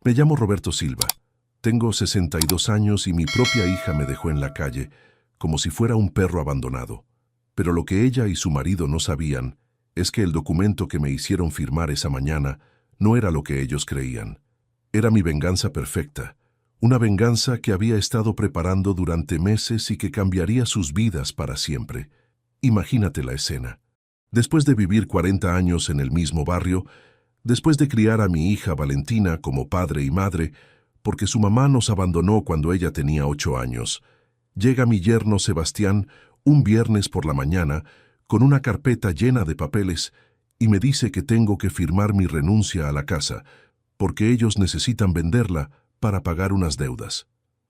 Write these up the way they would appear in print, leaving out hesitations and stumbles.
Me llamo Roberto Silva. Tengo 62 años y mi propia hija me dejó en la calle, como si fuera un perro abandonado. Pero lo que ella y su marido no sabían es que el documento que me hicieron firmar esa mañana no era lo que ellos creían. Era mi venganza perfecta, una venganza que había estado preparando durante meses y que cambiaría sus vidas para siempre. Imagínate la escena. Después de vivir 40 años en el mismo barrio, después de criar a mi hija Valentina como padre y madre, porque su mamá nos abandonó cuando ella tenía 8 años, llega mi yerno Sebastián un viernes por la mañana con una carpeta llena de papeles y me dice que tengo que firmar mi renuncia a la casa, porque ellos necesitan venderla para pagar unas deudas.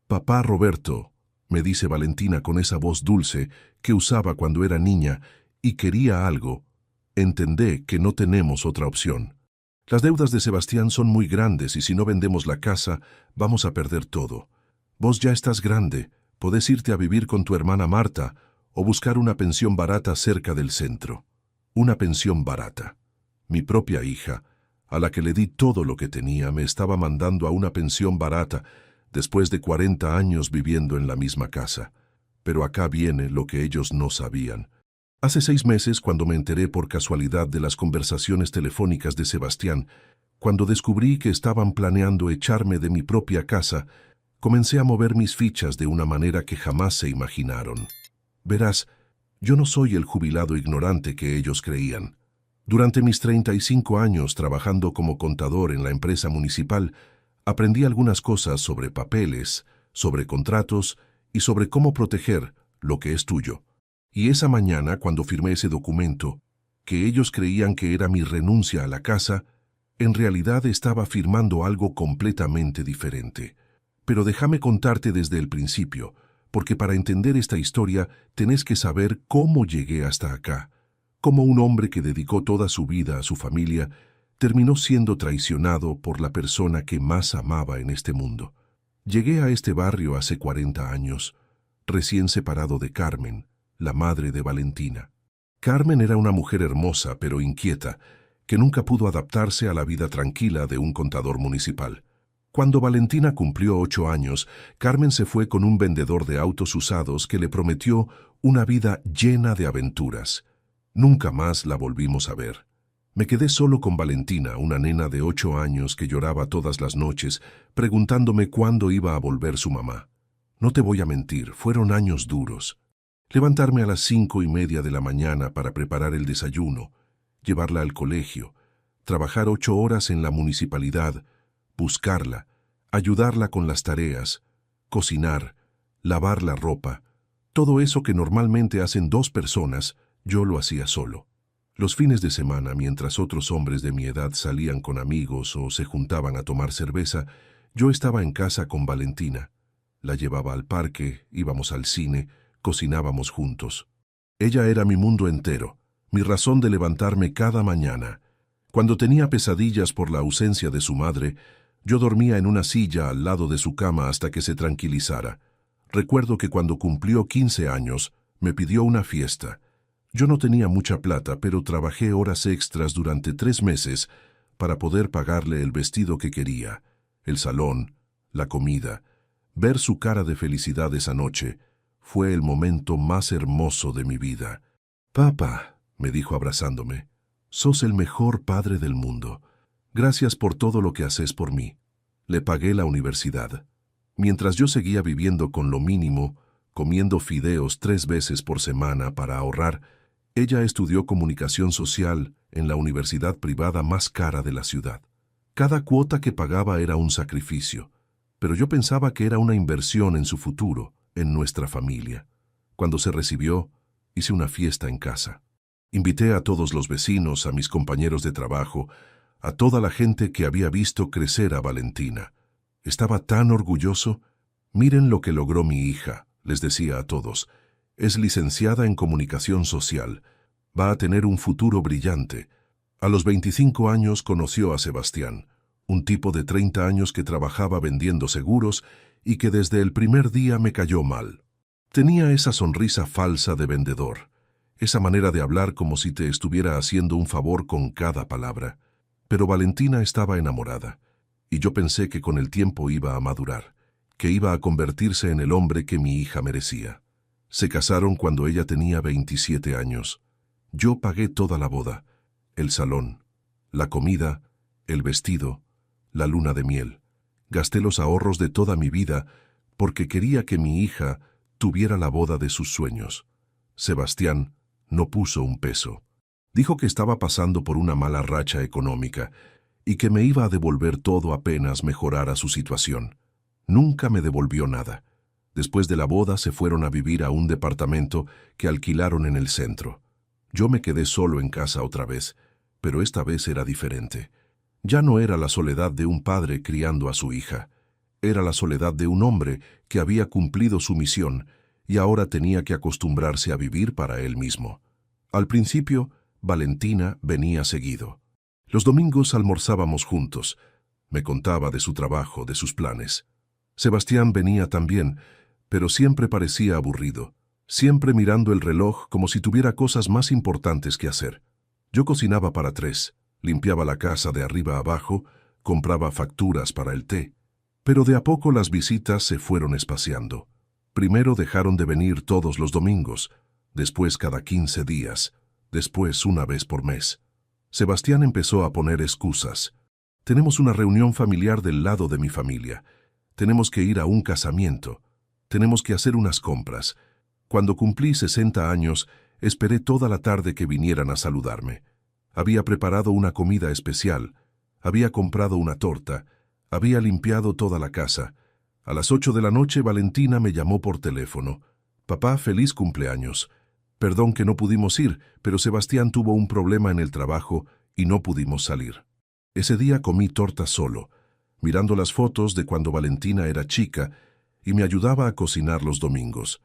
Papá Roberto, me dice Valentina con esa voz dulce que usaba cuando era niña y quería algo, entendé que no tenemos otra opción. Las deudas de Sebastián son muy grandes y si no vendemos la casa, vamos a perder todo. Vos ya estás grande, podés irte a vivir con tu hermana Marta o buscar una pensión barata cerca del centro. Una pensión barata. Mi propia hija, a la que le di todo lo que tenía, me estaba mandando a una pensión barata después de 40 años viviendo en la misma casa. Pero acá viene lo que ellos no sabían. Hace 6 meses, cuando me enteré por casualidad de las conversaciones telefónicas de Sebastián, cuando descubrí que estaban planeando echarme de mi propia casa, comencé a mover mis fichas de una manera que jamás se imaginaron. Verás, yo no soy el jubilado ignorante que ellos creían. Durante mis 35 años trabajando como contador en la empresa municipal, aprendí algunas cosas sobre papeles, sobre contratos y sobre cómo proteger lo que es tuyo. Y esa mañana, cuando firmé ese documento, que ellos creían que era mi renuncia a la casa, en realidad estaba firmando algo completamente diferente. Pero déjame contarte desde el principio, porque para entender esta historia tenés que saber cómo llegué hasta acá, cómo un hombre que dedicó toda su vida a su familia terminó siendo traicionado por la persona que más amaba en este mundo. Llegué a este barrio hace 40 años, recién separado de Carmen, la madre de Valentina. Carmen era una mujer hermosa pero inquieta, que nunca pudo adaptarse a la vida tranquila de un contador municipal. Cuando Valentina cumplió 8 años, Carmen se fue con un vendedor de autos usados que le prometió una vida llena de aventuras. Nunca más la volvimos a ver. Me quedé solo con Valentina, una nena de 8 años que lloraba todas las noches, preguntándome cuándo iba a volver su mamá. No te voy a mentir, fueron años duros. Levantarme a las 5:30 de la mañana para preparar el desayuno, llevarla al colegio, trabajar 8 horas en la municipalidad, buscarla, ayudarla con las tareas, cocinar, lavar la ropa, todo eso que normalmente hacen 2 personas, yo lo hacía solo. Los fines de semana, mientras otros hombres de mi edad salían con amigos o se juntaban a tomar cerveza, yo estaba en casa con Valentina. La llevaba al parque, íbamos al cine, cocinábamos juntos. Ella era mi mundo entero, mi razón de levantarme cada mañana. Cuando tenía pesadillas por la ausencia de su madre, yo dormía en una silla al lado de su cama hasta que se tranquilizara. Recuerdo que cuando cumplió 15 años, me pidió una fiesta. Yo no tenía mucha plata, pero trabajé horas extras durante 3 meses para poder pagarle el vestido que quería, el salón, la comida. Ver su cara de felicidad esa noche fue el momento más hermoso de mi vida. «Papá», me dijo abrazándome, «sos el mejor padre del mundo. Gracias por todo lo que haces por mí». Le pagué la universidad. Mientras yo seguía viviendo con lo mínimo, comiendo fideos 3 veces por semana para ahorrar, ella estudió comunicación social en la universidad privada más cara de la ciudad. Cada cuota que pagaba era un sacrificio, pero yo pensaba que era una inversión en su futuro, en nuestra familia. Cuando se recibió, hice una fiesta en casa. Invité a todos los vecinos, a mis compañeros de trabajo, a toda la gente que había visto crecer a Valentina. Estaba tan orgulloso. «Miren lo que logró mi hija», les decía a todos. «Es licenciada en comunicación social. Va a tener un futuro brillante». A los 25 años conoció a Sebastián, un tipo de 30 años que trabajaba vendiendo seguros y que desde el primer día me cayó mal. Tenía esa sonrisa falsa de vendedor, esa manera de hablar como si te estuviera haciendo un favor con cada palabra. Pero Valentina estaba enamorada. y yo pensé que con el tiempo iba a madurar, que iba a convertirse en el hombre que mi hija merecía. Se casaron cuando ella tenía 27 años. Yo pagué toda la boda, el salón, la comida, el vestido, la luna de miel. Gasté los ahorros de toda mi vida porque quería que mi hija tuviera la boda de sus sueños. Sebastián no puso un peso. Dijo que estaba pasando por una mala racha económica y que me iba a devolver todo apenas mejorara su situación. Nunca me devolvió nada. Después de la boda se fueron a vivir a un departamento que alquilaron en el centro. Yo me quedé solo en casa otra vez, pero esta vez era diferente. Ya no era la soledad de un padre criando a su hija. Era la soledad de un hombre que había cumplido su misión y ahora tenía que acostumbrarse a vivir para él mismo. Al principio, Valentina venía seguido. Los domingos almorzábamos juntos. Me contaba de su trabajo, de sus planes. Sebastián venía también, pero siempre parecía aburrido, siempre mirando el reloj como si tuviera cosas más importantes que hacer. Yo cocinaba para 3, limpiaba la casa de arriba a abajo, compraba facturas para el té. Pero de a poco las visitas se fueron espaciando. Primero dejaron de venir todos los domingos, después cada 15 días, después una vez por mes. Sebastián empezó a poner excusas. Tenemos una reunión familiar del lado de mi familia. Tenemos que ir a un casamiento. Tenemos que hacer unas compras. Cuando cumplí 60 años, esperé toda la tarde que vinieran a saludarme. Había preparado una comida especial. Había comprado una torta. Había limpiado toda la casa. A las 8 de la noche Valentina me llamó por teléfono. Papá, feliz cumpleaños. Perdón que no pudimos ir, pero Sebastián tuvo un problema en el trabajo y no pudimos salir. Ese día comí torta solo, mirando las fotos de cuando Valentina era chica y me ayudaba a cocinar los domingos.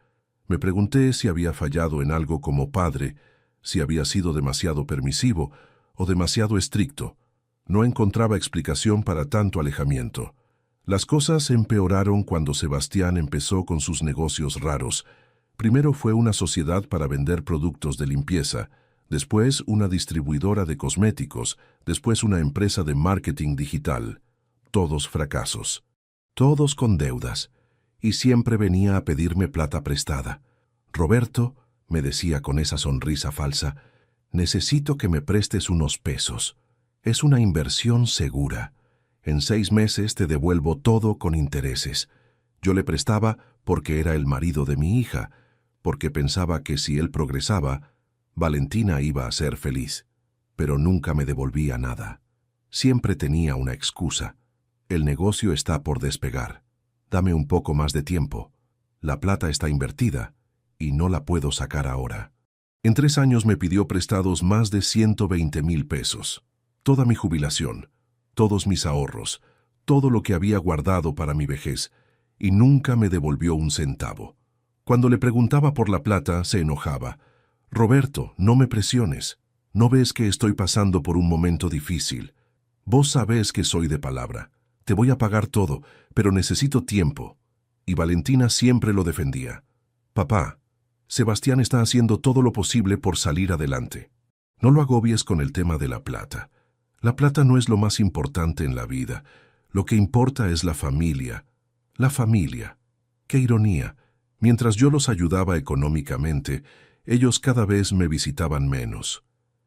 Me pregunté si había fallado en algo como padre, si había sido demasiado permisivo o demasiado estricto. No encontraba explicación para tanto alejamiento. Las cosas empeoraron cuando Sebastián empezó con sus negocios raros. Primero fue una sociedad para vender productos de limpieza, después una distribuidora de cosméticos, después una empresa de marketing digital. Todos fracasos. Todos con deudas. Y siempre venía a pedirme plata prestada. Roberto, me decía con esa sonrisa falsa, necesito que me prestes unos pesos. Es una inversión segura. En 6 meses te devuelvo todo con intereses. Yo le prestaba porque era el marido de mi hija, porque pensaba que si él progresaba, Valentina iba a ser feliz. Pero nunca me devolvía nada. Siempre tenía una excusa. El negocio está por despegar. Dame un poco más de tiempo. La plata está invertida y no la puedo sacar ahora. En 3 años me pidió prestados más de 120,000 pesos. Toda mi jubilación, todos mis ahorros, todo lo que había guardado para mi vejez, y nunca me devolvió un centavo. Cuando le preguntaba por la plata, se enojaba. Roberto, no me presiones. ¿No ves que estoy pasando por un momento difícil? Vos sabés que soy de palabra. Te voy a pagar todo, pero necesito tiempo. Y Valentina siempre lo defendía. Papá, Sebastián está haciendo todo lo posible por salir adelante. No lo agobies con el tema de la plata. La plata no es lo más importante en la vida. Lo que importa es la familia. La familia. ¡Qué ironía! Mientras yo los ayudaba económicamente, ellos cada vez me visitaban menos.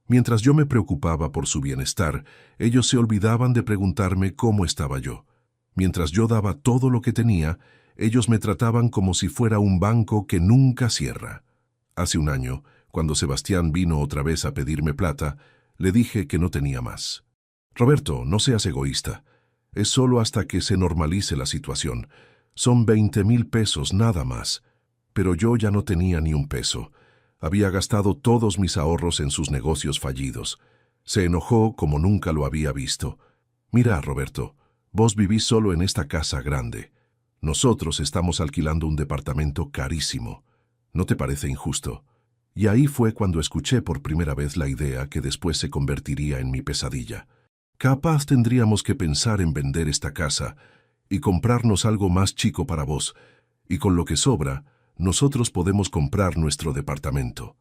Mientras yo me preocupaba por su bienestar, ellos se olvidaban de preguntarme cómo estaba yo. Mientras yo daba todo lo que tenía, ellos me trataban como si fuera un banco que nunca cierra. Hace un año, cuando Sebastián vino otra vez a pedirme plata, le dije que no tenía más. Roberto, no seas egoísta. Es solo hasta que se normalice la situación. Son 20,000 pesos nada más. Pero yo ya no tenía ni un peso. Había gastado todos mis ahorros en sus negocios fallidos. Se enojó como nunca lo había visto. Mira, Roberto, vos vivís solo en esta casa grande. Nosotros estamos alquilando un departamento carísimo. ¿No te parece injusto? Y ahí fue cuando escuché por primera vez la idea que después se convertiría en mi pesadilla. Capaz tendríamos que pensar en vender esta casa y comprarnos algo más chico para vos, y con lo que sobra, nosotros podemos comprar nuestro departamento.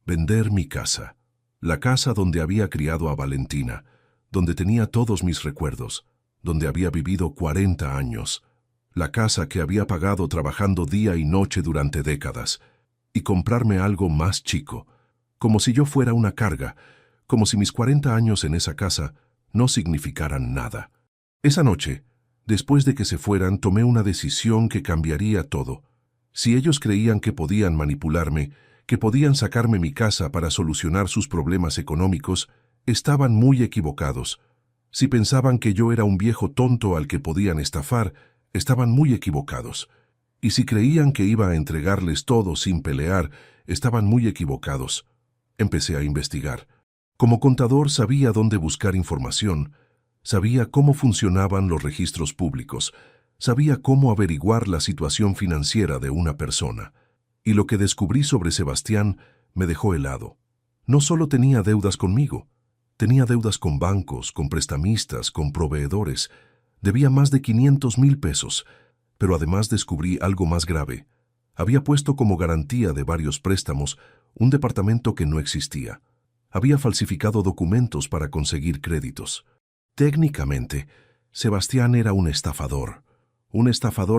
Vender mi casa. La casa donde había criado a Valentina, donde tenía todos mis recuerdos, donde había vivido 40 años, la casa que había pagado trabajando día y noche durante décadas, y comprarme algo más chico, como si yo fuera una carga, como si mis 40 años en esa casa no significaran nada. Esa noche, después de que se fueran, tomé una decisión que cambiaría todo. Si ellos creían que podían manipularme, que podían sacarme mi casa para solucionar sus problemas económicos, estaban muy equivocados. Si pensaban que yo era un viejo tonto al que podían estafar, estaban muy equivocados. Y si creían que iba a entregarles todo sin pelear, estaban muy equivocados. Empecé a investigar. Como contador sabía dónde buscar información, sabía cómo funcionaban los registros públicos, sabía cómo averiguar la situación financiera de una persona. Y lo que descubrí sobre Sebastián me dejó helado. No solo tenía deudas conmigo, tenía deudas con bancos, con prestamistas, con proveedores. Debía más de 500,000 pesos, pero además descubrí algo más grave. Había puesto como garantía de varios préstamos un departamento que no existía. Había falsificado documentos para conseguir créditos. Técnicamente, Sebastián era un estafador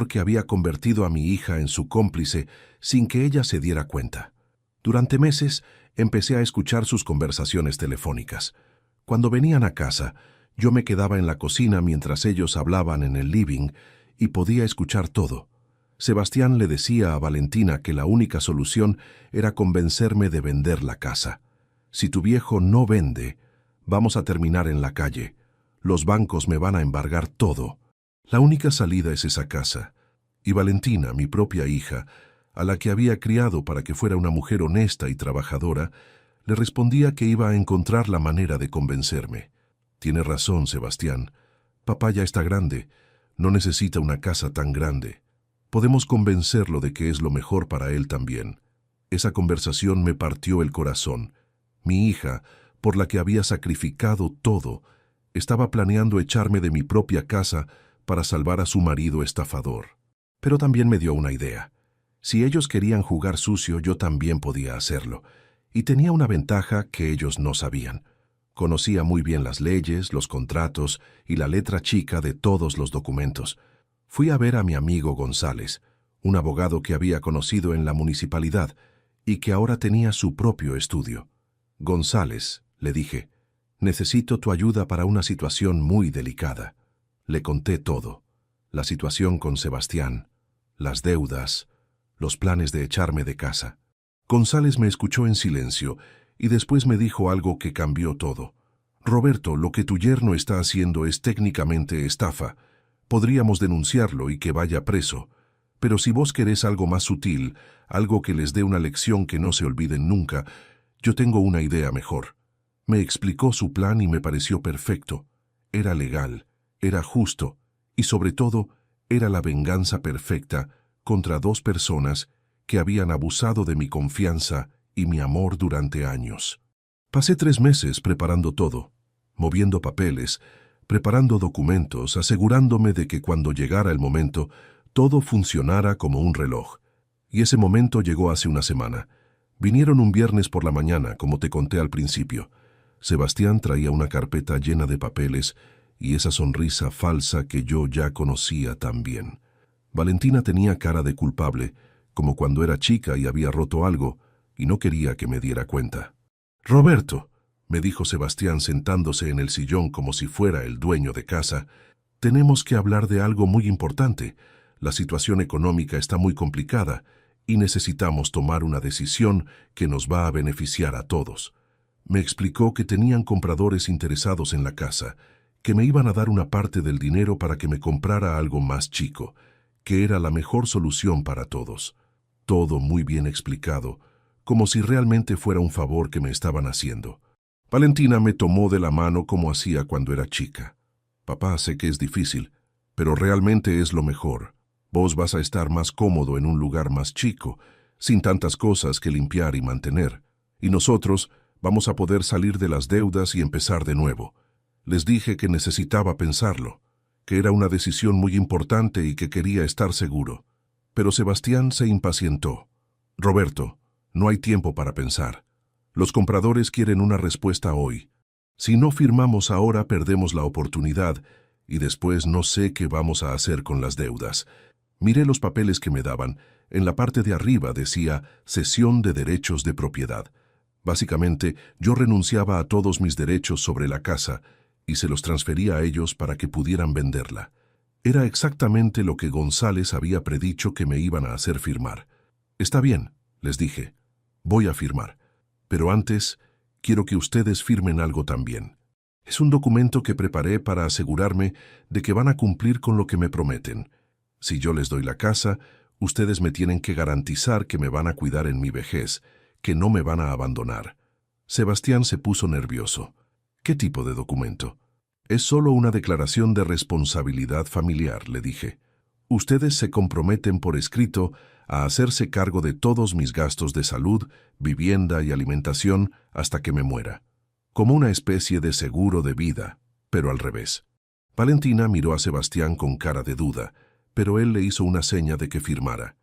que había convertido a mi hija en su cómplice sin que ella se diera cuenta. Durante meses empecé a escuchar sus conversaciones telefónicas. Cuando venían a casa, yo me quedaba en la cocina mientras ellos hablaban en el living y podía escuchar todo. Sebastián le decía a Valentina que la única solución era convencerme de vender la casa. Si tu viejo no vende, vamos a terminar en la calle. Los bancos me van a embargar todo. La única salida es esa casa. Y Valentina, mi propia hija, a la que había criado para que fuera una mujer honesta y trabajadora, le respondía que iba a encontrar la manera de convencerme. Tiene razón, Sebastián. Papá ya está grande. No necesita una casa tan grande. Podemos convencerlo de que es lo mejor para él también. Esa conversación me partió el corazón. Mi hija, por la que había sacrificado todo, estaba planeando echarme de mi propia casa para salvar a su marido estafador. Pero también me dio una idea. Si ellos querían jugar sucio, yo también podía hacerlo. Y tenía una ventaja que ellos no sabían. Conocía muy bien las leyes, los contratos y la letra chica de todos los documentos. Fui a ver a mi amigo González, un abogado que había conocido en la municipalidad y que ahora tenía su propio estudio. González, le dije, necesito tu ayuda para una situación muy delicada. Le conté todo. La situación con Sebastián, las deudas, los planes de echarme de casa. González me escuchó en silencio y después me dijo algo que cambió todo. Roberto, lo que tu yerno está haciendo es técnicamente estafa. Podríamos denunciarlo y que vaya preso. Pero si vos querés algo más sutil, algo que les dé una lección que no se olviden nunca, yo tengo una idea mejor. Me explicó su plan y me pareció perfecto. Era legal, era justo y sobre todo era la venganza perfecta contra dos personas que habían abusado de mi confianza y mi amor durante años. Pasé 3 meses preparando todo, moviendo papeles, preparando documentos, asegurándome de que cuando llegara el momento, todo funcionara como un reloj. Y ese momento llegó hace una semana. Vinieron un viernes por la mañana, como te conté al principio. Sebastián traía una carpeta llena de papeles y esa sonrisa falsa que yo ya conocía tan bien. Valentina tenía cara de culpable, como cuando era chica y había roto algo, y no quería que me diera cuenta. «Roberto», me dijo Sebastián sentándose en el sillón como si fuera el dueño de casa, «tenemos que hablar de algo muy importante. La situación económica está muy complicada y necesitamos tomar una decisión que nos va a beneficiar a todos». Me explicó que tenían compradores interesados en la casa, que me iban a dar una parte del dinero para que me comprara algo más chico, que era la mejor solución para todos. Todo muy bien explicado, como si realmente fuera un favor que me estaban haciendo. Valentina me tomó de la mano como hacía cuando era chica. «Papá, sé que es difícil, pero realmente es lo mejor. Vos vas a estar más cómodo en un lugar más chico, sin tantas cosas que limpiar y mantener. Y nosotros vamos a poder salir de las deudas y empezar de nuevo». Les dije que necesitaba pensarlo, que era una decisión muy importante y que quería estar seguro. Pero Sebastián se impacientó. «Roberto, no hay tiempo para pensar. Los compradores quieren una respuesta hoy. Si no firmamos ahora, perdemos la oportunidad y después no sé qué vamos a hacer con las deudas. Miré los papeles que me daban. En la parte de arriba decía cesión de derechos de propiedad. Básicamente, yo renunciaba a todos mis derechos sobre la casa y se los transfería a ellos para que pudieran venderla. Era exactamente lo que González había predicho que me iban a hacer firmar. Está bien, les dije. Voy a firmar. Pero antes, quiero que ustedes firmen algo también. Es un documento que preparé para asegurarme de que van a cumplir con lo que me prometen. Si yo les doy la casa, ustedes me tienen que garantizar que me van a cuidar en mi vejez, que no me van a abandonar. Sebastián se puso nervioso. ¿Qué tipo de documento? Es solo una declaración de responsabilidad familiar, le dije. Ustedes se comprometen por escrito a hacerse cargo de todos mis gastos de salud, vivienda y alimentación hasta que me muera. Como una especie de seguro de vida, pero al revés. Valentina miró a Sebastián con cara de duda, pero él le hizo una seña de que firmara.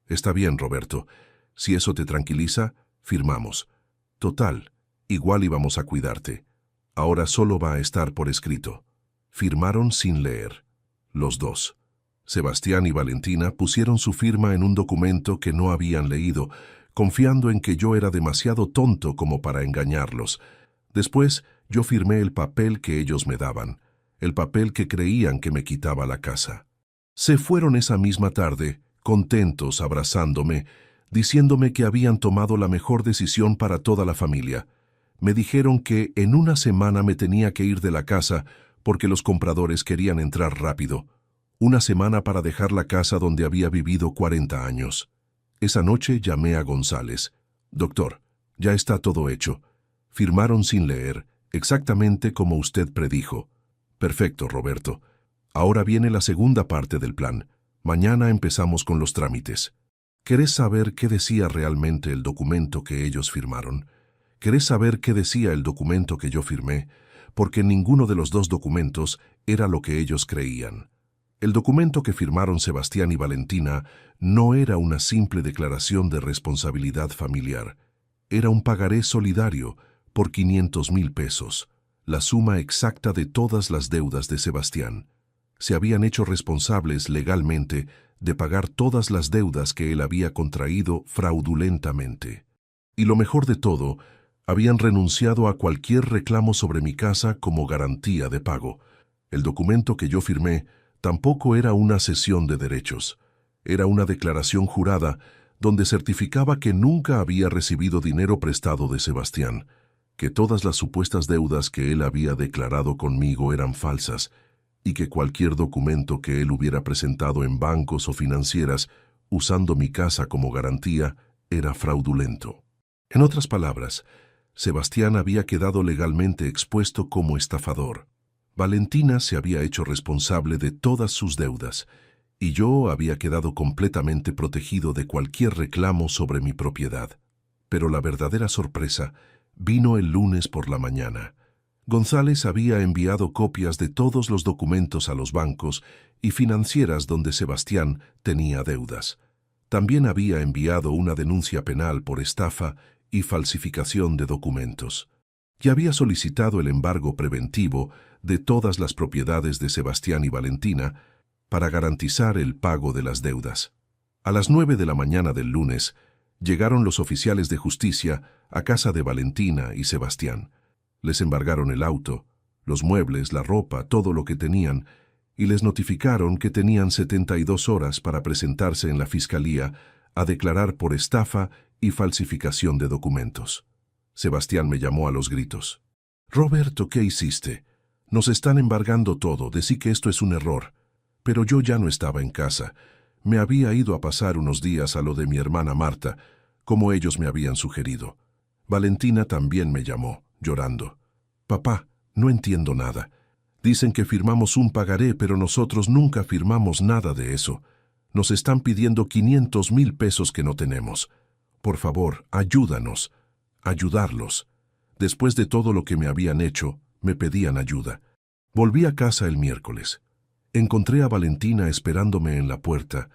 Está bien, Roberto. Si eso te tranquiliza, firmamos. Total, igual íbamos a cuidarte. Ahora solo va a estar por escrito. Firmaron sin leer. Los dos. Sebastián y Valentina pusieron su firma en un documento que no habían leído, confiando en que yo era demasiado tonto como para engañarlos. Después, yo firmé el papel que ellos me daban, el papel que creían que me quitaba la casa. Se fueron esa misma tarde, contentos, abrazándome, diciéndome que habían tomado la mejor decisión para toda la familia. Me dijeron que en una semana me tenía que ir de la casa porque los compradores querían entrar rápido. Una semana para dejar la casa donde había vivido 40 años. Esa noche llamé a González. Doctor, ya está todo hecho. Firmaron sin leer, exactamente como usted predijo. Perfecto, Roberto. Ahora viene la segunda parte del plan. Mañana empezamos con los trámites. ¿Querés saber qué decía realmente el documento que ellos firmaron? ¿Querés saber qué decía el documento que yo firmé? Porque ninguno de los dos documentos era lo que ellos creían. El documento que firmaron Sebastián y Valentina no era una simple declaración de responsabilidad familiar. Era un pagaré solidario por 500,000 pesos, la suma exacta de todas las deudas de Sebastián. Se habían hecho responsables legalmente de pagar todas las deudas que él había contraído fraudulentamente. Y lo mejor de todo, habían renunciado a cualquier reclamo sobre mi casa como garantía de pago. El documento que yo firmé tampoco era una cesión de derechos. Era una declaración jurada donde certificaba que nunca había recibido dinero prestado de Sebastián, que todas las supuestas deudas que él había declarado conmigo eran falsas y que cualquier documento que él hubiera presentado en bancos o financieras usando mi casa como garantía era fraudulento. En otras palabras, Sebastián había quedado legalmente expuesto como estafador. Valentina se había hecho responsable de todas sus deudas y yo había quedado completamente protegido de cualquier reclamo sobre mi propiedad. Pero la verdadera sorpresa vino el lunes por la mañana. González había enviado copias de todos los documentos a los bancos y financieras donde Sebastián tenía deudas. También había enviado una denuncia penal por estafa y falsificación de documentos. Y había solicitado el embargo preventivo de todas las propiedades de Sebastián y Valentina para garantizar el pago de las deudas. A las 9 de la mañana del lunes, llegaron los oficiales de justicia a casa de Valentina y Sebastián. Les embargaron el auto, los muebles, la ropa, todo lo que tenían, y les notificaron que tenían 72 horas para presentarse en la fiscalía a declarar por estafa y falsificación de documentos. Sebastián me llamó a los gritos. «Roberto, ¿qué hiciste? Nos están embargando todo, decí que esto es un error. Pero yo ya no estaba en casa. Me había ido a pasar unos días a lo de mi hermana Marta, como ellos me habían sugerido. Valentina también me llamó, llorando. Papá, no entiendo nada. Dicen que firmamos un pagaré, pero nosotros nunca firmamos nada de eso. Nos están pidiendo 500,000 pesos que no tenemos. Por favor, ayúdanos. Ayudarlos. Después de todo lo que me habían hecho, me pedían ayuda. Volví a casa el miércoles. Encontré a Valentina esperándome en la puerta,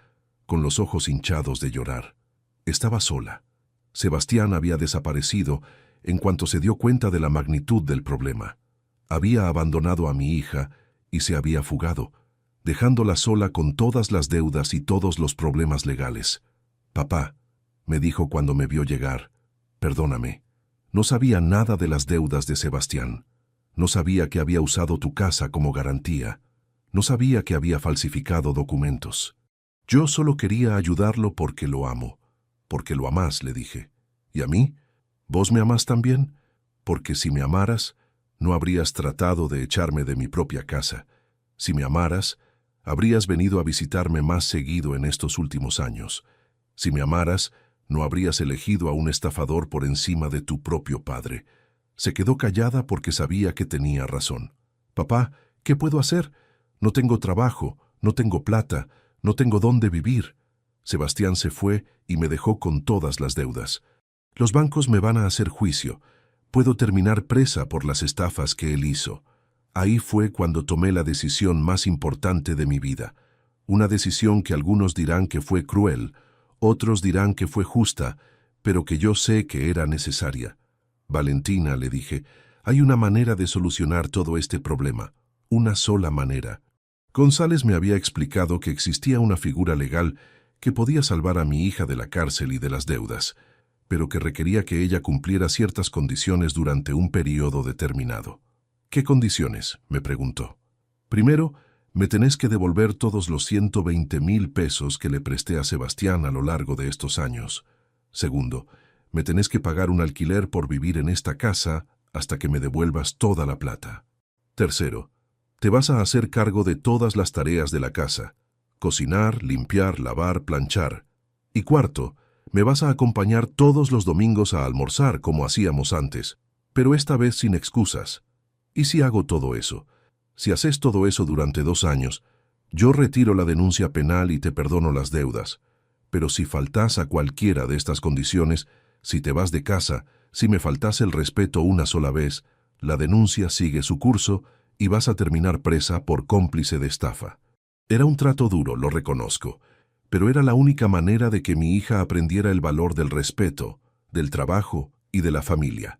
con los ojos hinchados de llorar. Estaba sola. Sebastián había desaparecido en cuanto se dio cuenta de la magnitud del problema. Había abandonado a mi hija y se había fugado, dejándola sola con todas las deudas y todos los problemas legales. «Papá», me dijo cuando me vio llegar, «perdóname. No sabía nada de las deudas de Sebastián. No sabía que había usado tu casa como garantía. No sabía que había falsificado documentos. Yo solo quería ayudarlo porque lo amo. Porque lo amás», le dije. «¿Y a mí? ¿Vos me amás también? Porque si me amaras, no habrías tratado de echarme de mi propia casa. Si me amaras, habrías venido a visitarme más seguido en estos últimos años. Si me amaras, no habrías elegido a un estafador por encima de tu propio padre». Se quedó callada porque sabía que tenía razón. «Papá, ¿qué puedo hacer? No tengo trabajo, no tengo plata, no tengo dónde vivir». Sebastián se fue y me dejó con todas las deudas. «Los bancos me van a hacer juicio. Puedo terminar presa por las estafas que él hizo». Ahí fue cuando tomé la decisión más importante de mi vida. Una decisión que algunos dirán que fue cruel, otros dirán que fue justa, pero que yo sé que era necesaria. «Valentina», le dije, «hay una manera de solucionar todo este problema. Una sola manera». González me había explicado que existía una figura legal que podía salvar a mi hija de la cárcel y de las deudas, pero que requería que ella cumpliera ciertas condiciones durante un periodo determinado. «¿Qué condiciones?», me preguntó. «Primero, me tenés que devolver todos los 120,000 pesos que le presté a Sebastián a lo largo de estos años. Segundo, me tenés que pagar un alquiler por vivir en esta casa hasta que me devuelvas toda la plata. Tercero, te vas a hacer cargo de todas las tareas de la casa: cocinar, limpiar, lavar, planchar. Y cuarto, me vas a acompañar todos los domingos a almorzar como hacíamos antes, pero esta vez sin excusas. Y si hago todo eso, si haces todo eso durante 2 años, yo retiro la denuncia penal y te perdono las deudas. Pero si faltás a cualquiera de estas condiciones, si te vas de casa, si me faltás el respeto una sola vez, la denuncia sigue su curso y vas a terminar presa por cómplice de estafa». Era un trato duro, lo reconozco, pero era la única manera de que mi hija aprendiera el valor del respeto, del trabajo y de la familia.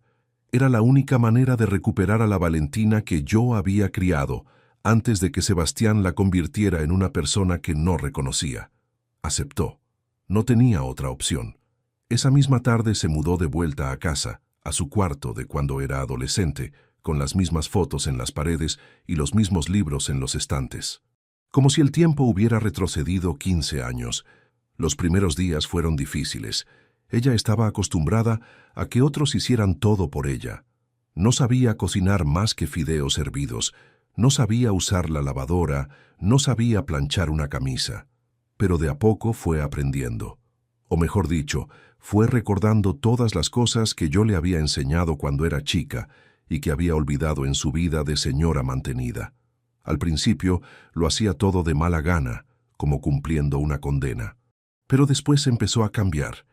Era la única manera de recuperar a la Valentina que yo había criado antes de que Sebastián la convirtiera en una persona que no reconocía. Aceptó. No tenía otra opción. Esa misma tarde se mudó de vuelta a casa, a su cuarto de cuando era adolescente, con las mismas fotos en las paredes y los mismos libros en los estantes. Como si el tiempo hubiera retrocedido 15 años. Los primeros días fueron difíciles. Ella estaba acostumbrada a que otros hicieran todo por ella. No sabía cocinar más que fideos hervidos, no sabía usar la lavadora, no sabía planchar una camisa. Pero de a poco fue aprendiendo. O mejor dicho, fue recordando todas las cosas que yo le había enseñado cuando era chica y que había olvidado en su vida de señora mantenida. Al principio lo hacía todo de mala gana, como cumpliendo una condena. Pero después empezó a cambiar.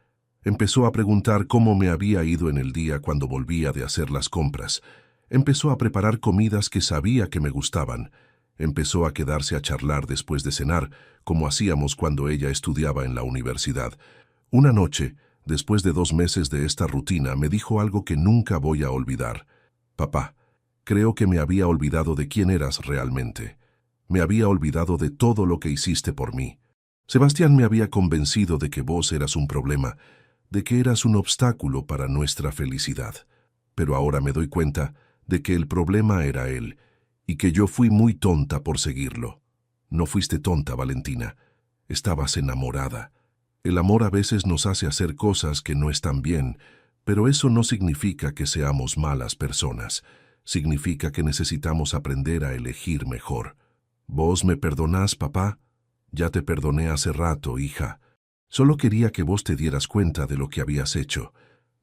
Empezó a preguntar cómo me había ido en el día cuando volvía de hacer las compras. Empezó a preparar comidas que sabía que me gustaban. Empezó a quedarse a charlar después de cenar, como hacíamos cuando ella estudiaba en la universidad. Una noche, después de 2 meses de esta rutina, me dijo algo que nunca voy a olvidar. «Papá, creo que me había olvidado de quién eras realmente. Me había olvidado de todo lo que hiciste por mí. Sebastián me había convencido de que vos eras un problema, de que eras un obstáculo para nuestra felicidad. Pero ahora me doy cuenta de que el problema era él, y que yo fui muy tonta por seguirlo». «No fuiste tonta, Valentina. Estabas enamorada. El amor a veces nos hace hacer cosas que no están bien, pero eso no significa que seamos malas personas. Significa que necesitamos aprender a elegir mejor. ¿Vos me perdonás, papá?» «Ya te perdoné hace rato, hija. Solo quería que vos te dieras cuenta de lo que habías hecho.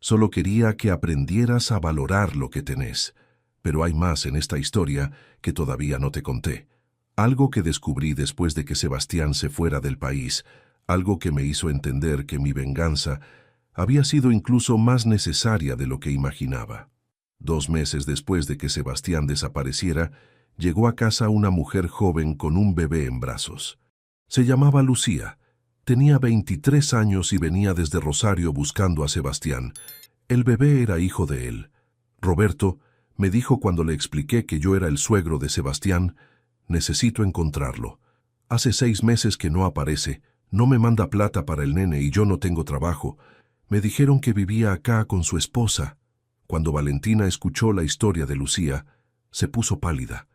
Solo quería que aprendieras a valorar lo que tenés. Pero hay más en esta historia que todavía no te conté. Algo que descubrí después de que Sebastián se fuera del país, algo que me hizo entender que mi venganza había sido incluso más necesaria de lo que imaginaba. 2 meses después de que Sebastián desapareciera, llegó a casa una mujer joven con un bebé en brazos. Se llamaba Lucía. Tenía 23 años y venía desde Rosario buscando a Sebastián. El bebé era hijo de él. Roberto me dijo cuando le expliqué que yo era el suegro de Sebastián: Necesito encontrarlo. Hace 6 meses que no aparece, no me manda plata para el nene y yo no tengo trabajo. Me dijeron que vivía acá con su esposa. Cuando Valentina escuchó la historia de Lucía, se puso pálida.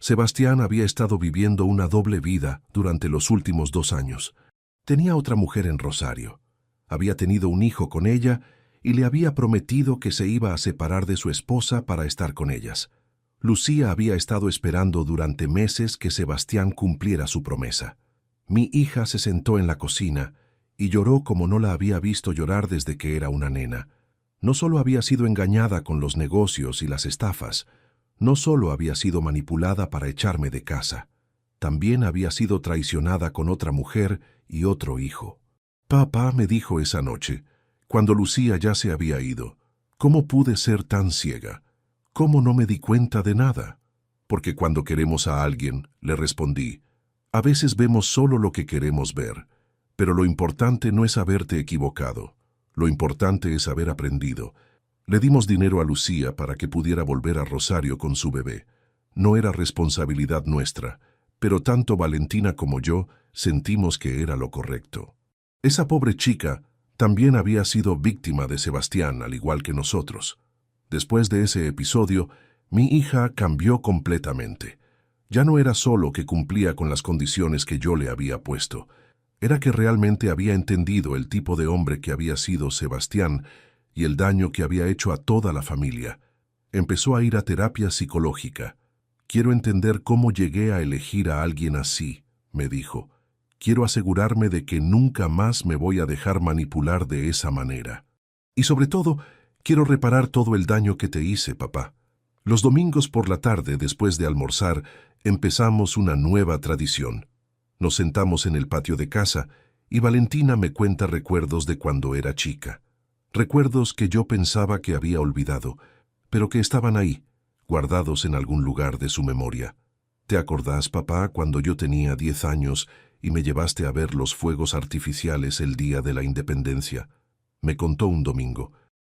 Sebastián había estado viviendo una doble vida durante los últimos 2 años. Tenía otra mujer en Rosario. Había tenido un hijo con ella y le había prometido que se iba a separar de su esposa para estar con ellas. Lucía había estado esperando durante meses que Sebastián cumpliera su promesa. Mi hija se sentó en la cocina y lloró como no la había visto llorar desde que era una nena. No solo había sido engañada con los negocios y las estafas, no solo había sido manipulada para echarme de casa, también había sido traicionada con otra mujer y otro hijo. Papá me dijo esa noche, cuando Lucía ya se había ido, ¿cómo pude ser tan ciega? ¿Cómo no me di cuenta de nada? Porque cuando queremos a alguien, le respondí, a veces vemos solo lo que queremos ver, pero lo importante no es haberte equivocado, lo importante es haber aprendido. Le dimos dinero a Lucía para que pudiera volver a Rosario con su bebé. No era responsabilidad nuestra, pero tanto Valentina como yo sentimos que era lo correcto. Esa pobre chica también había sido víctima de Sebastián, al igual que nosotros. Después de ese episodio, mi hija cambió completamente. Ya no era solo que cumplía con las condiciones que yo le había puesto. Era que realmente había entendido el tipo de hombre que había sido Sebastián y el daño que había hecho a toda la familia. Empezó a ir a terapia psicológica. Quiero entender cómo llegué a elegir a alguien así, me dijo. Quiero asegurarme de que nunca más me voy a dejar manipular de esa manera. Y sobre todo, quiero reparar todo el daño que te hice, papá. Los domingos por la tarde, después de almorzar, empezamos una nueva tradición. Nos sentamos en el patio de casa y Valentina me cuenta recuerdos de cuando era chica. Recuerdos que yo pensaba que había olvidado, pero que estaban ahí, guardados en algún lugar de su memoria. ¿Te acordás, papá, cuando yo tenía 10 años y me llevaste a ver los fuegos artificiales el día de la Independencia? Me contó un domingo.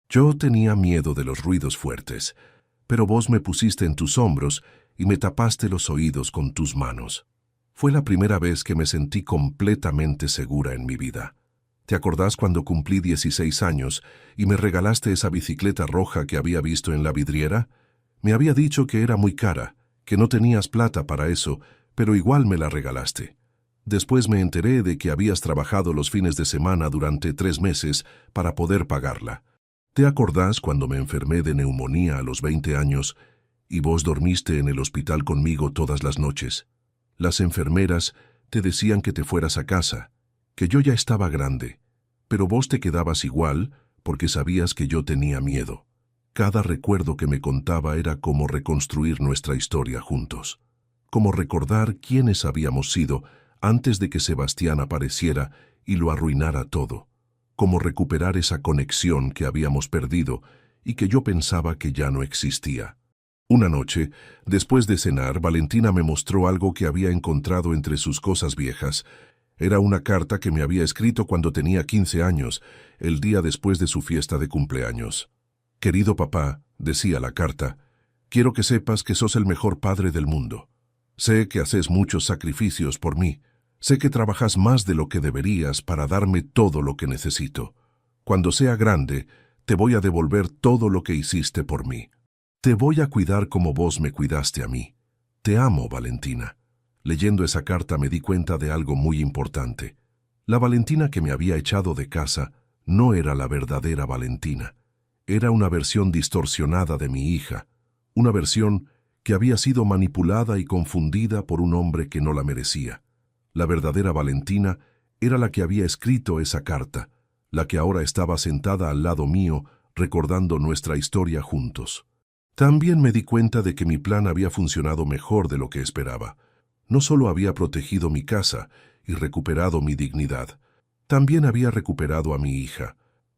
Yo tenía miedo de los ruidos fuertes, pero vos me pusiste en tus hombros y me tapaste los oídos con tus manos. Fue la primera vez que me sentí completamente segura en mi vida. ¿Te acordás cuando cumplí 16 años y me regalaste esa bicicleta roja que había visto en la vidriera? Me había dicho que era muy cara, que no tenías plata para eso, pero igual me la regalaste. Después me enteré de que habías trabajado los fines de semana durante 3 meses para poder pagarla. ¿Te acordás cuando me enfermé de neumonía a los 20 años y vos dormiste en el hospital conmigo todas las noches? Las enfermeras te decían que te fueras a casa, que yo ya estaba grande, pero vos te quedabas igual porque sabías que yo tenía miedo. Cada recuerdo que me contaba era como reconstruir nuestra historia juntos, como recordar quiénes habíamos sido antes de que Sebastián apareciera y lo arruinara todo, como recuperar esa conexión que habíamos perdido y que yo pensaba que ya no existía. Una noche, después de cenar, Valentina me mostró algo que había encontrado entre sus cosas viejas. Era una carta que me había escrito cuando tenía 15 años, el día después de su fiesta de cumpleaños. Querido papá, decía la carta, quiero que sepas que sos el mejor padre del mundo. Sé que haces muchos sacrificios por mí. Sé que trabajas más de lo que deberías para darme todo lo que necesito. Cuando sea grande, te voy a devolver todo lo que hiciste por mí. Te voy a cuidar como vos me cuidaste a mí. Te amo, Valentina. Leyendo esa carta me di cuenta de algo muy importante. La Valentina que me había echado de casa no era la verdadera Valentina. Era una versión distorsionada de mi hija, una versión que había sido manipulada y confundida por un hombre que no la merecía. La verdadera Valentina era la que había escrito esa carta, la que ahora estaba sentada al lado mío, recordando nuestra historia juntos. También me di cuenta de que mi plan había funcionado mejor de lo que esperaba. No solo había protegido mi casa y recuperado mi dignidad, también había recuperado a mi hija.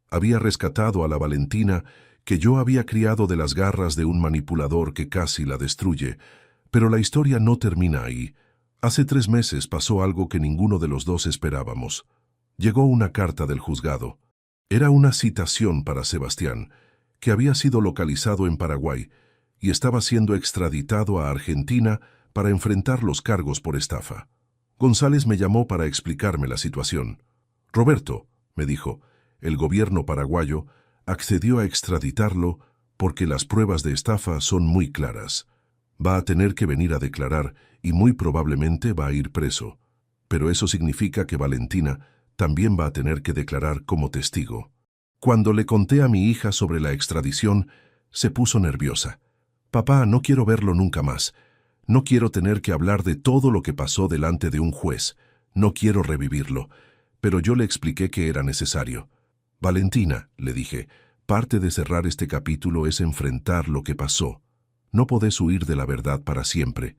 Había rescatado a la Valentina que yo había criado de las garras de un manipulador que casi la destruye. Pero la historia no termina ahí. Hace 3 meses pasó algo que ninguno de los dos esperábamos. Llegó una carta del juzgado. Era una citación para Sebastián, que había sido localizado en Paraguay y estaba siendo extraditado a Argentina para enfrentar los cargos por estafa. González me llamó para explicarme la situación. Roberto, me dijo, el gobierno paraguayo accedió a extraditarlo porque las pruebas de estafa son muy claras. Va a tener que venir a declarar y muy probablemente va a ir preso. Pero eso significa que Valentina también va a tener que declarar como testigo. Cuando le conté a mi hija sobre la extradición, se puso nerviosa. Papá, no quiero verlo nunca más. No quiero tener que hablar de todo lo que pasó delante de un juez. No quiero revivirlo. Pero yo le expliqué que era necesario. Valentina, le dije, parte de cerrar este capítulo es enfrentar lo que pasó. No podés huir de la verdad para siempre.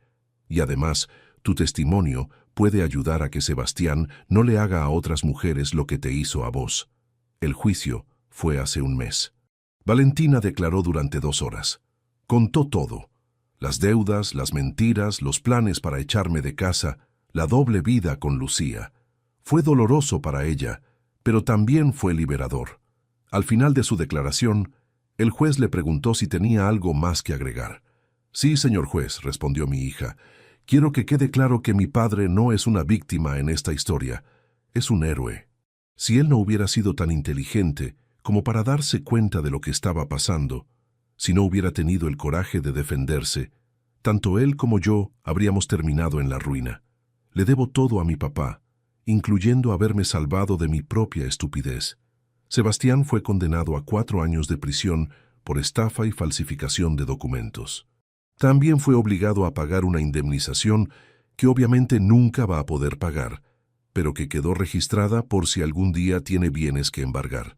Y además, tu testimonio puede ayudar a que Sebastián no le haga a otras mujeres lo que te hizo a vos. El juicio fue hace un mes. Valentina declaró durante 2 horas. Contó todo. Las deudas, las mentiras, los planes para echarme de casa, la doble vida con Lucía. Fue doloroso para ella, pero también fue liberador. Al final de su declaración, el juez le preguntó si tenía algo más que agregar. Sí, señor juez, respondió mi hija. Quiero que quede claro que mi padre no es una víctima en esta historia. Es un héroe. Si él no hubiera sido tan inteligente como para darse cuenta de lo que estaba pasando, si no hubiera tenido el coraje de defenderse, tanto él como yo habríamos terminado en la ruina. Le debo todo a mi papá, incluyendo haberme salvado de mi propia estupidez. Sebastián fue condenado a 4 años de prisión por estafa y falsificación de documentos. También fue obligado a pagar una indemnización que obviamente nunca va a poder pagar, pero que quedó registrada por si algún día tiene bienes que embargar.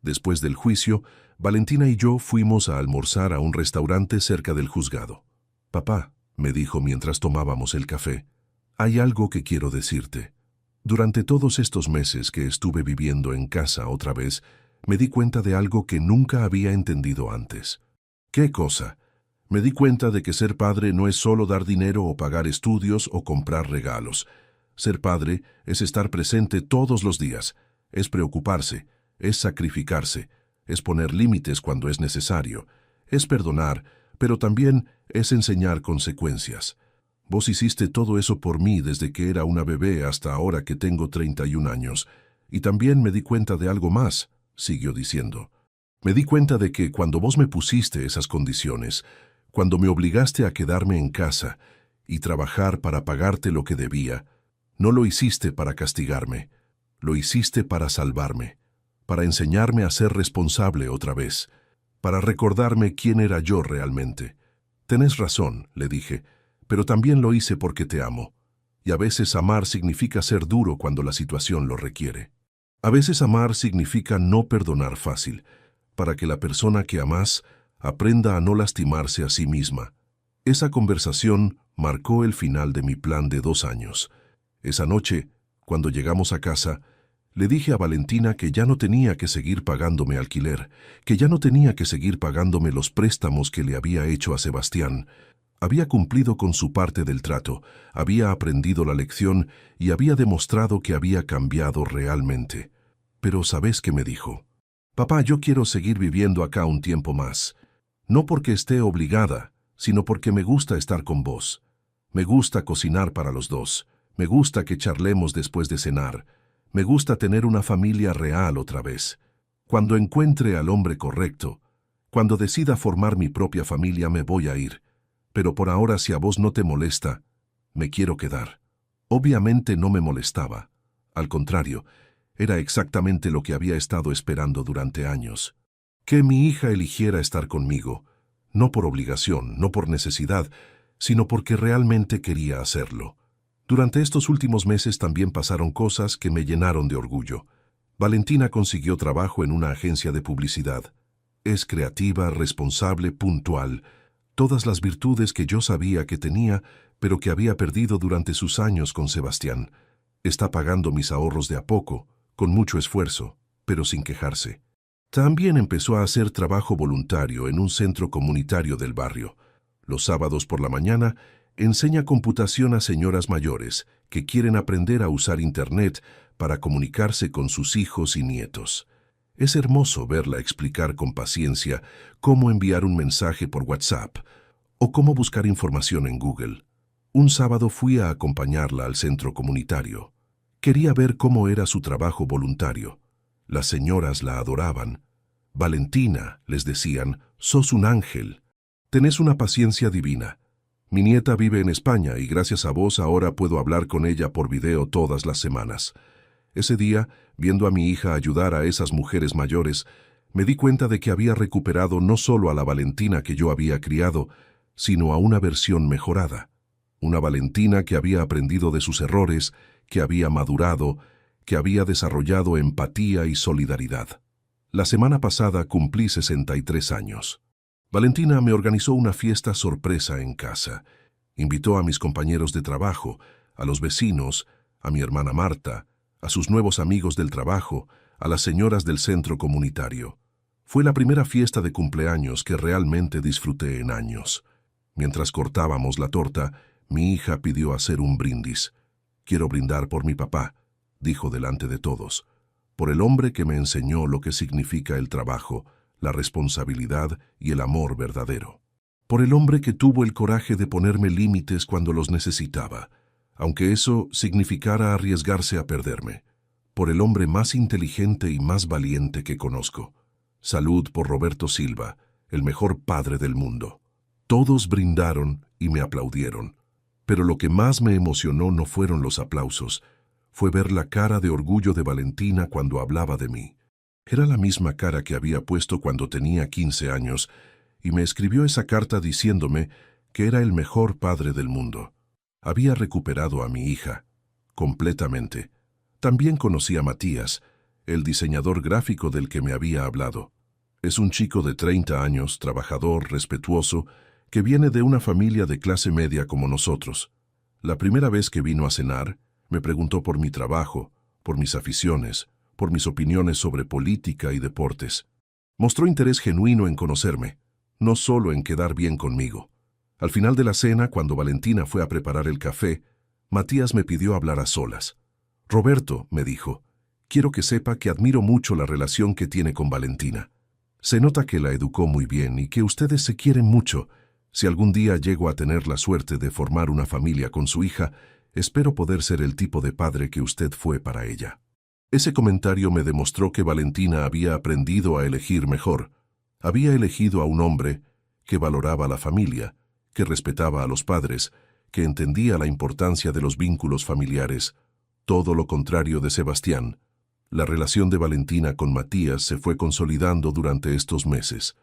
Después del juicio, Valentina y yo fuimos a almorzar a un restaurante cerca del juzgado. Papá, me dijo mientras tomábamos el café, hay algo que quiero decirte. Durante todos estos meses que estuve viviendo en casa otra vez, me di cuenta de algo que nunca había entendido antes. ¿Qué cosa? Me di cuenta de que ser padre no es solo dar dinero o pagar estudios o comprar regalos. Ser padre es estar presente todos los días, es preocuparse, es sacrificarse, es poner límites cuando es necesario, es perdonar, pero también es enseñar consecuencias. Vos hiciste todo eso por mí desde que era una bebé hasta ahora que tengo 31 años. Y también me di cuenta de algo más, siguió diciendo. Me di cuenta de que cuando vos me pusiste esas condiciones, cuando me obligaste a quedarme en casa y trabajar para pagarte lo que debía, no lo hiciste para castigarme, lo hiciste para salvarme, para enseñarme a ser responsable otra vez, para recordarme quién era yo realmente. Tenés razón, le dije, pero también lo hice porque te amo. Y a veces amar significa ser duro cuando la situación lo requiere. A veces amar significa no perdonar fácil, para que la persona que amás aprenda a no lastimarse a sí misma. Esa conversación marcó el final de mi plan de 2 años. Esa noche, cuando llegamos a casa, le dije a Valentina que ya no tenía que seguir pagándome alquiler, que ya no tenía que seguir pagándome los préstamos que le había hecho a Sebastián. Había cumplido con su parte del trato, había aprendido la lección y había demostrado que había cambiado realmente. Pero ¿sabés qué me dijo? Papá, yo quiero seguir viviendo acá un tiempo más. No porque esté obligada, sino porque me gusta estar con vos. Me gusta cocinar para los dos. Me gusta que charlemos después de cenar. Me gusta tener una familia real otra vez. Cuando encuentre al hombre correcto, cuando decida formar mi propia familia, me voy a ir. Pero por ahora, si a vos no te molesta, me quiero quedar. Obviamente no me molestaba. Al contrario, era exactamente lo que había estado esperando durante años. Que mi hija eligiera estar conmigo, no por obligación, no por necesidad, sino porque realmente quería hacerlo. Durante estos últimos meses también pasaron cosas que me llenaron de orgullo. Valentina consiguió trabajo en una agencia de publicidad. Es creativa, responsable, puntual. Todas las virtudes que yo sabía que tenía, pero que había perdido durante sus años con Sebastián. Está pagando mis ahorros de a poco, con mucho esfuerzo, pero sin quejarse. También empezó a hacer trabajo voluntario en un centro comunitario del barrio. Los sábados por la mañana enseña computación a señoras mayores que quieren aprender a usar Internet para comunicarse con sus hijos y nietos. Es hermoso verla explicar con paciencia cómo enviar un mensaje por WhatsApp o cómo buscar información en Google. Un sábado fui a acompañarla al centro comunitario. Quería ver cómo era su trabajo voluntario. Las señoras la adoraban. Valentina, les decían, sos un ángel. Tenés una paciencia divina. Mi nieta vive en España y gracias a vos ahora puedo hablar con ella por video todas las semanas. Ese día, viendo a mi hija ayudar a esas mujeres mayores, me di cuenta de que había recuperado no solo a la Valentina que yo había criado, sino a una versión mejorada. Una Valentina que había aprendido de sus errores, que había madurado, que había desarrollado empatía y solidaridad. La semana pasada cumplí 63 años. Valentina me organizó una fiesta sorpresa en casa. Invitó a mis compañeros de trabajo, a los vecinos, a mi hermana Marta, a sus nuevos amigos del trabajo, a las señoras del centro comunitario. Fue la primera fiesta de cumpleaños que realmente disfruté en años. Mientras cortábamos la torta, mi hija pidió hacer un brindis. «Quiero brindar por mi papá», dijo delante de todos, «por el hombre que me enseñó lo que significa el trabajo, la responsabilidad y el amor verdadero. Por el hombre que tuvo el coraje de ponerme límites cuando los necesitaba, aunque eso significara arriesgarse a perderme. Por el hombre más inteligente y más valiente que conozco. Salud por Roberto Silva, el mejor padre del mundo». Todos brindaron y me aplaudieron. Pero lo que más me emocionó no fueron los aplausos, fue ver la cara de orgullo de Valentina cuando hablaba de mí. Era la misma cara que había puesto cuando tenía 15 años, y me escribió esa carta diciéndome que era el mejor padre del mundo. Había recuperado a mi hija, completamente. También conocí a Matías, el diseñador gráfico del que me había hablado. Es un chico de 30 años, trabajador, respetuoso, que viene de una familia de clase media como nosotros. La primera vez que vino a cenar, me preguntó por mi trabajo, por mis aficiones, por mis opiniones sobre política y deportes. Mostró interés genuino en conocerme, no solo en quedar bien conmigo. Al final de la cena, cuando Valentina fue a preparar el café, Matías me pidió hablar a solas. «Roberto», me dijo, «quiero que sepa que admiro mucho la relación que tiene con Valentina. Se nota que la educó muy bien y que ustedes se quieren mucho. Si algún día llego a tener la suerte de formar una familia con su hija, espero poder ser el tipo de padre que usted fue para ella». Ese comentario me demostró que Valentina había aprendido a elegir mejor. Había elegido a un hombre que valoraba la familia, que respetaba a los padres, que entendía la importancia de los vínculos familiares. Todo lo contrario de Sebastián. La relación de Valentina con Matías se fue consolidando durante estos meses.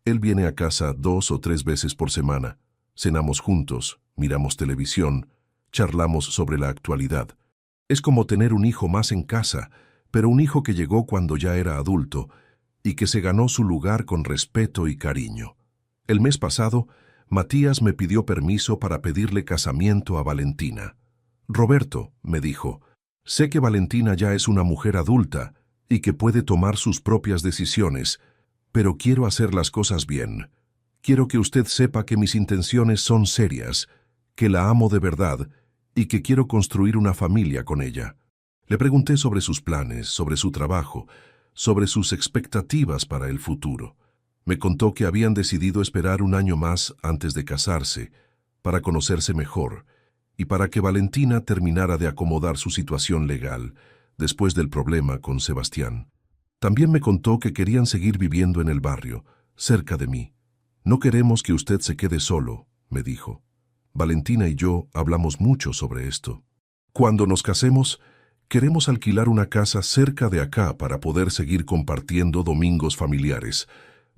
Él viene a casa 2 o 3 veces por semana. Cenamos juntos, miramos televisión, charlamos sobre la actualidad. Es como tener un hijo más en casa, pero un hijo que llegó cuando ya era adulto y que se ganó su lugar con respeto y cariño. El mes pasado, Matías me pidió permiso para pedirle casamiento a Valentina. «Roberto», me dijo, «sé que Valentina ya es una mujer adulta y que puede tomar sus propias decisiones, pero quiero hacer las cosas bien. Quiero que usted sepa que mis intenciones son serias, que la amo de verdad y que quiero construir una familia con ella». Le pregunté sobre sus planes, sobre su trabajo, sobre sus expectativas para el futuro. Me contó que habían decidido esperar un año más antes de casarse, para conocerse mejor, y para que Valentina terminara de acomodar su situación legal, después del problema con Sebastián. También me contó que querían seguir viviendo en el barrio, cerca de mí. «No queremos que usted se quede solo», me dijo. Valentina y yo hablamos mucho sobre esto. «Cuando nos casemos, queremos alquilar una casa cerca de acá para poder seguir compartiendo domingos familiares,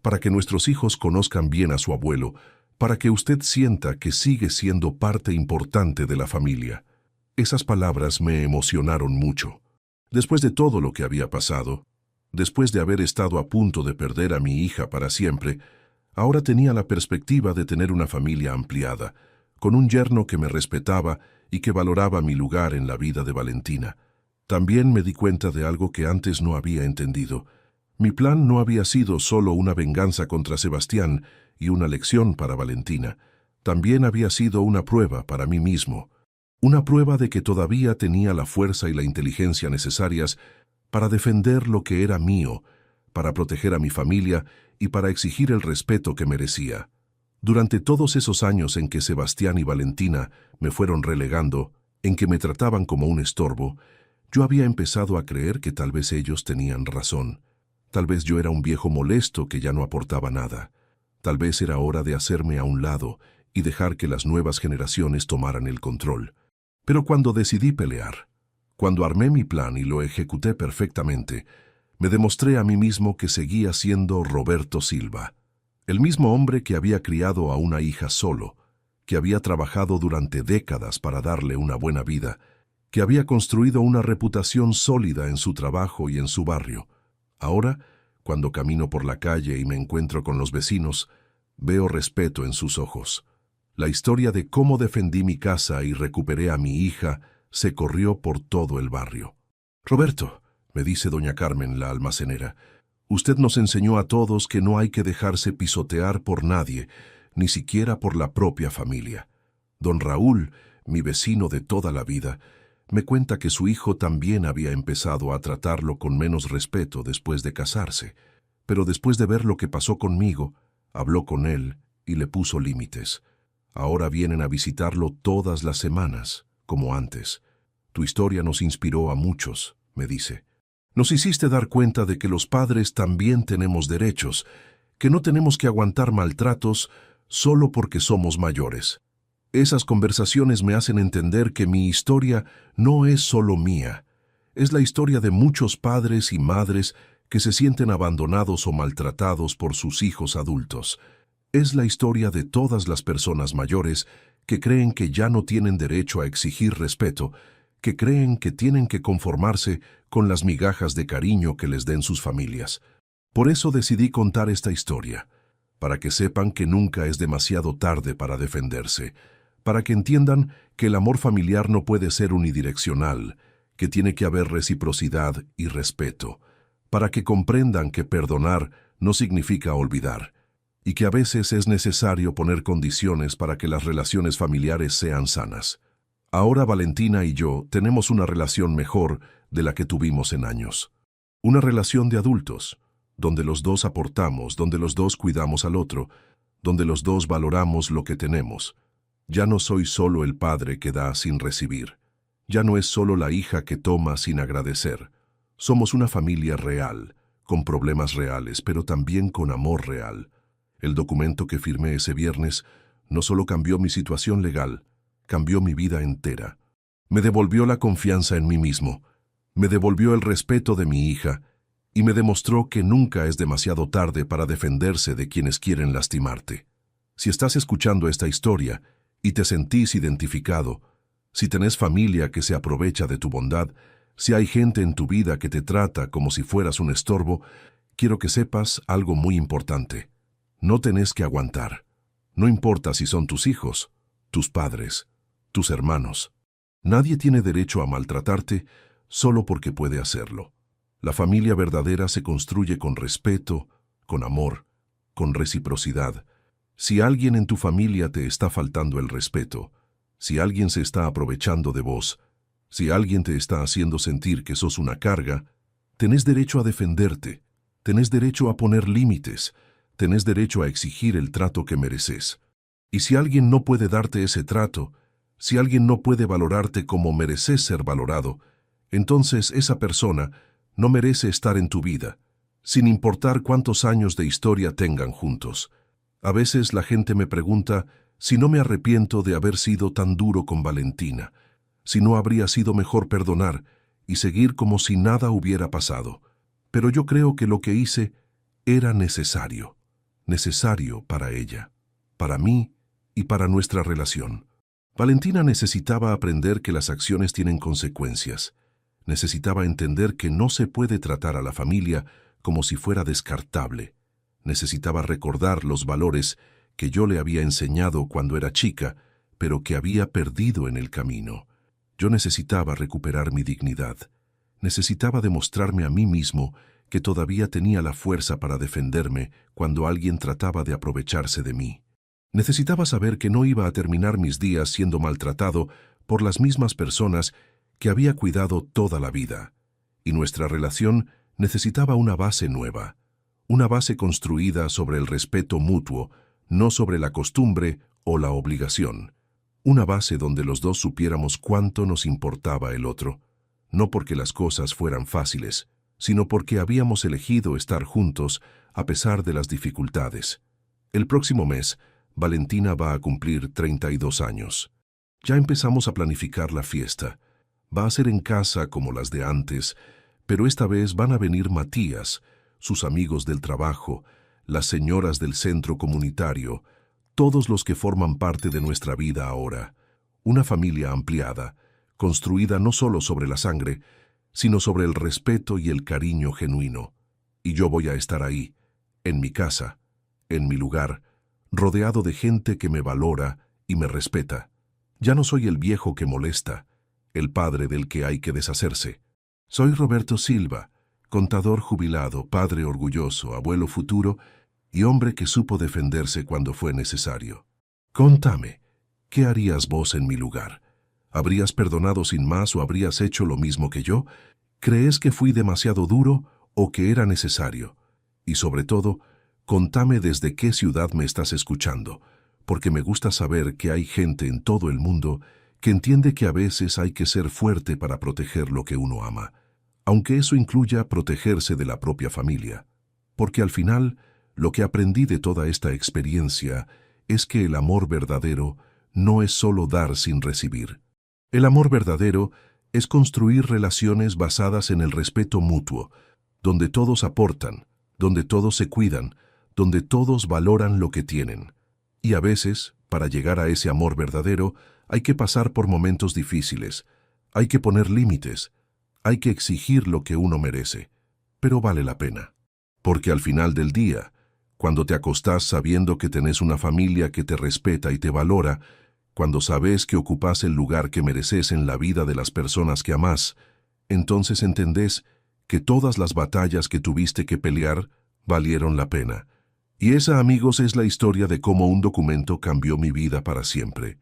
para que nuestros hijos conozcan bien a su abuelo, para que usted sienta que sigue siendo parte importante de la familia». Esas palabras me emocionaron mucho. Después de todo lo que había pasado, después de haber estado a punto de perder a mi hija para siempre, ahora tenía la perspectiva de tener una familia ampliada, con un yerno que me respetaba y que valoraba mi lugar en la vida de Valentina. También me di cuenta de algo que antes no había entendido. Mi plan no había sido solo una venganza contra Sebastián y una lección para Valentina. También había sido una prueba para mí mismo. Una prueba de que todavía tenía la fuerza y la inteligencia necesarias para defender lo que era mío, para proteger a mi familia y para exigir el respeto que merecía. Durante todos esos años en que Sebastián y Valentina me fueron relegando, en que me trataban como un estorbo, yo había empezado a creer que tal vez ellos tenían razón. Tal vez yo era un viejo molesto que ya no aportaba nada. Tal vez era hora de hacerme a un lado y dejar que las nuevas generaciones tomaran el control. Pero cuando decidí pelear, cuando armé mi plan y lo ejecuté perfectamente, me demostré a mí mismo que seguía siendo Roberto Silva, el mismo hombre que había criado a una hija solo, que había trabajado durante décadas para darle una buena vida, que había construido una reputación sólida en su trabajo y en su barrio. Ahora, cuando camino por la calle y me encuentro con los vecinos, veo respeto en sus ojos. La historia de cómo defendí mi casa y recuperé a mi hija se corrió por todo el barrio. «Roberto», me dice doña Carmen, la almacenera, «usted nos enseñó a todos que no hay que dejarse pisotear por nadie, ni siquiera por la propia familia. Don Raúl, mi vecino de toda la vida, me cuenta que su hijo también había empezado a tratarlo con menos respeto después de casarse, pero después de ver lo que pasó conmigo, habló con él y le puso límites. Ahora vienen a visitarlo todas las semanas, como antes. Tu historia nos inspiró a muchos», me dice. «Nos hiciste dar cuenta de que los padres también tenemos derechos, que no tenemos que aguantar maltratos solo porque somos mayores». Esas conversaciones me hacen entender que mi historia no es solo mía. Es la historia de muchos padres y madres que se sienten abandonados o maltratados por sus hijos adultos. Es la historia de todas las personas mayores que creen que ya no tienen derecho a exigir respeto, que creen que tienen que conformarse con las migajas de cariño que les den sus familias. Por eso decidí contar esta historia, para que sepan que nunca es demasiado tarde para defenderse, para que entiendan que el amor familiar no puede ser unidireccional, que tiene que haber reciprocidad y respeto, para que comprendan que perdonar no significa olvidar, y que a veces es necesario poner condiciones para que las relaciones familiares sean sanas. Ahora Valentina y yo tenemos una relación mejor de la que tuvimos en años. Una relación de adultos, donde los dos aportamos, donde los dos cuidamos al otro, donde los dos valoramos lo que tenemos. Ya no soy solo el padre que da sin recibir. Ya no es solo la hija que toma sin agradecer. Somos una familia real, con problemas reales, pero también con amor real. El documento que firmé ese viernes no solo cambió mi situación legal, cambió mi vida entera. Me devolvió la confianza en mí mismo, me devolvió el respeto de mi hija y me demostró que nunca es demasiado tarde para defenderse de quienes quieren lastimarte. Si estás escuchando esta historia y te sentís identificado, si tenés familia que se aprovecha de tu bondad, si hay gente en tu vida que te trata como si fueras un estorbo, quiero que sepas algo muy importante. No tenés que aguantar. No importa si son tus hijos, tus padres, tus hermanos. Nadie tiene derecho a maltratarte solo porque puede hacerlo. La familia verdadera se construye con respeto, con amor, con reciprocidad. Si alguien en tu familia te está faltando el respeto, si alguien se está aprovechando de vos, si alguien te está haciendo sentir que sos una carga, tenés derecho a defenderte, tenés derecho a poner límites, tenés derecho a exigir el trato que mereces. Y si alguien no puede darte ese trato, si alguien no puede valorarte como mereces ser valorado, entonces esa persona no merece estar en tu vida, sin importar cuántos años de historia tengan juntos. A veces la gente me pregunta si no me arrepiento de haber sido tan duro con Valentina, si no habría sido mejor perdonar y seguir como si nada hubiera pasado. Pero yo creo que lo que hice era necesario para ella, para mí y para nuestra relación. Valentina necesitaba aprender que las acciones tienen consecuencias. Necesitaba entender que no se puede tratar a la familia como si fuera descartable. Necesitaba recordar los valores que yo le había enseñado cuando era chica, pero que había perdido en el camino. Yo necesitaba recuperar mi dignidad. Necesitaba demostrarme a mí mismo que todavía tenía la fuerza para defenderme cuando alguien trataba de aprovecharse de mí. Necesitaba saber que no iba a terminar mis días siendo maltratado por las mismas personas que había cuidado toda la vida. Y nuestra relación necesitaba una base nueva, una base construida sobre el respeto mutuo, no sobre la costumbre o la obligación. Una base donde los dos supiéramos cuánto nos importaba el otro, no porque las cosas fueran fáciles, sino porque habíamos elegido estar juntos a pesar de las dificultades. El próximo mes, Valentina va a cumplir 32 años. Ya empezamos a planificar la fiesta. Va a ser en casa como las de antes, pero esta vez van a venir Matías, sus amigos del trabajo, las señoras del centro comunitario, todos los que forman parte de nuestra vida ahora. Una familia ampliada, construida no solo sobre la sangre, sino sobre el respeto y el cariño genuino. Y yo voy a estar ahí, en mi casa, en mi lugar, rodeado de gente que me valora y me respeta. Ya no soy el viejo que molesta, el padre del que hay que deshacerse. Soy Roberto Silva, contador jubilado, padre orgulloso, abuelo futuro y hombre que supo defenderse cuando fue necesario. Contame, ¿qué harías vos en mi lugar? ¿Habrías perdonado sin más o habrías hecho lo mismo que yo? ¿Crees que fui demasiado duro o que era necesario? Y sobre todo, contame desde qué ciudad me estás escuchando, porque me gusta saber que hay gente en todo el mundo que entiende que a veces hay que ser fuerte para proteger lo que uno ama, aunque eso incluya protegerse de la propia familia. Porque al final, lo que aprendí de toda esta experiencia es que el amor verdadero no es solo dar sin recibir. El amor verdadero es construir relaciones basadas en el respeto mutuo, donde todos aportan, donde todos se cuidan, donde todos valoran lo que tienen. Y a veces, para llegar a ese amor verdadero, hay que pasar por momentos difíciles, hay que poner límites, hay que exigir lo que uno merece, pero vale la pena. Porque al final del día, cuando te acostás sabiendo que tenés una familia que te respeta y te valora, cuando sabes que ocupás el lugar que mereces en la vida de las personas que amás, entonces entendés que todas las batallas que tuviste que pelear valieron la pena. Y esa, amigos, es la historia de cómo un documento cambió mi vida para siempre.